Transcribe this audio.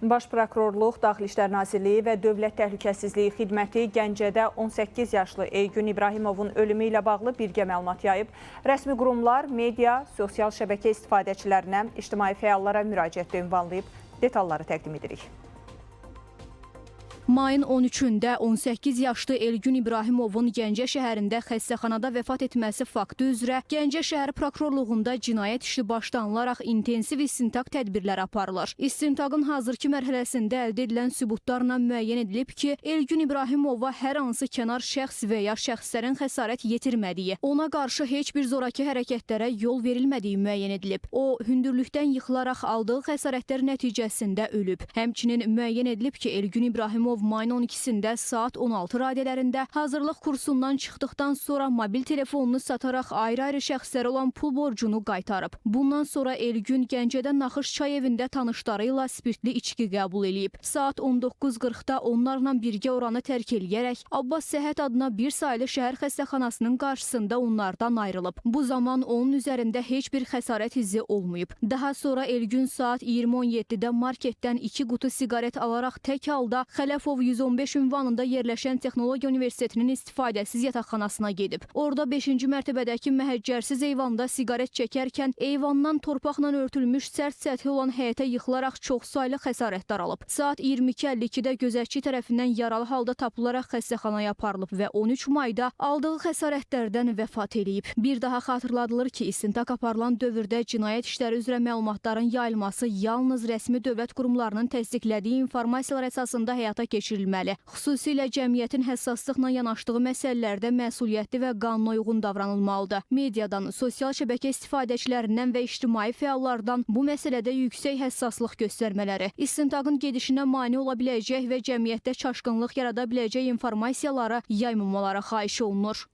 Baş Prokurorluq, Daxili İşlər Nazirliyi və Dövlət Təhlükəsizliyi Xidməti Gəncədə 18 yaşlı Eygün İbrahimovun ölümü ilə bağlı birgə məlumat yayıb. Rəsmi qurumlar, media, sosial şəbəkə istifadəçilərinə, ictimai fəallara müraciətlə ünvanlayıb. Detalları təqdim edirik. Mayın 13-də 18 yaşlı Eygün İbrahimovun Gəncə şəhərində xəstəxanada vəfat etməsi faktı üzrə Gəncə şəhər prokurorluğunda cinayət işi başlanılaraq intensiv istintaq tədbirləri aparılır. İstintaqın hazırki mərhələsində əldə edilən sübutlarla müəyyən edilib ki, Eygün İbrahimova hər hansı kənar şəxs və ya şəxslərin xəsarət yetirmədiyi, ona qarşı heç bir zoraki hərəkətlərə yol verilmədiyi müəyyən edilib. O, hündürlükdən yıxılaraq aldığı xəsarətlər nəticəsində ölüb. Həmçinin müəyyən edilib ki, Eygün İbrahimov mayın 12-sində saat 16 radələrində hazırlıq kursundan çıxdıqdan sonra mobil telefonunu sataraq ayrı-ayrı şəxslərə olan pul borcunu qaytarıb. Bundan sonra Eygün Gəncədə Naxış çay evində tanışları ilə spirtli içki qəbul edib. Saat 19:40-da onlarla birgə oranı tərk eləyərək Abbas Səhət adına bir saylı şəhər xəstəxanasının qarşısında onlardan ayrılıb. Bu zaman onun üzərində heç bir xəsarət izi olmayıb. Daha sonra Eygün saat 20:17-də marketdən 2 qutu siqaret alaraq tək halda Xələfov 115 ünvanında yerləşən Texnologiya Universitetinin istifadəsiz yataqxanasına gedib. Orada 5-ci mərtəbədəki məhəccərsiz eyvanda siqaret çəkərkən eyvandan torpaqla örtülmüş sərt səthi olan həyətə yıxılaraq çoxsaylı xəsarətlər alıb. Saat 22:52-də gözətçi tərəfindən yaralı halda tapılaraq xəstəxanaya aparılıb və 13 mayda aldığı xəsarətlərdən vəfat edib. Bir daha xatırladılır ki, istintaq aparılan dövrdə cinayət işləri üzrə məlumatların yayılması yalnız rəsmi dövlət qurumlarının təsdiqlədiyi informasiyalar əsasında həyata keçirilməli. Xüsusilə cəmiyyətin həssaslıqla yanaşdığı məsələlərdə məsuliyyətli və qanuna uyğun davranılmalıdır. Mediadan, sosial şəbəkə istifadəçilərindən və ictimai fəallardan bu məsələdə yüksək həssaslıq göstərmələri, istintaqın gedişinə mane ola biləcək və cəmiyyətdə çaşqınlıq yarada biləcək informasiyaları yaymamaları xahiş olunur.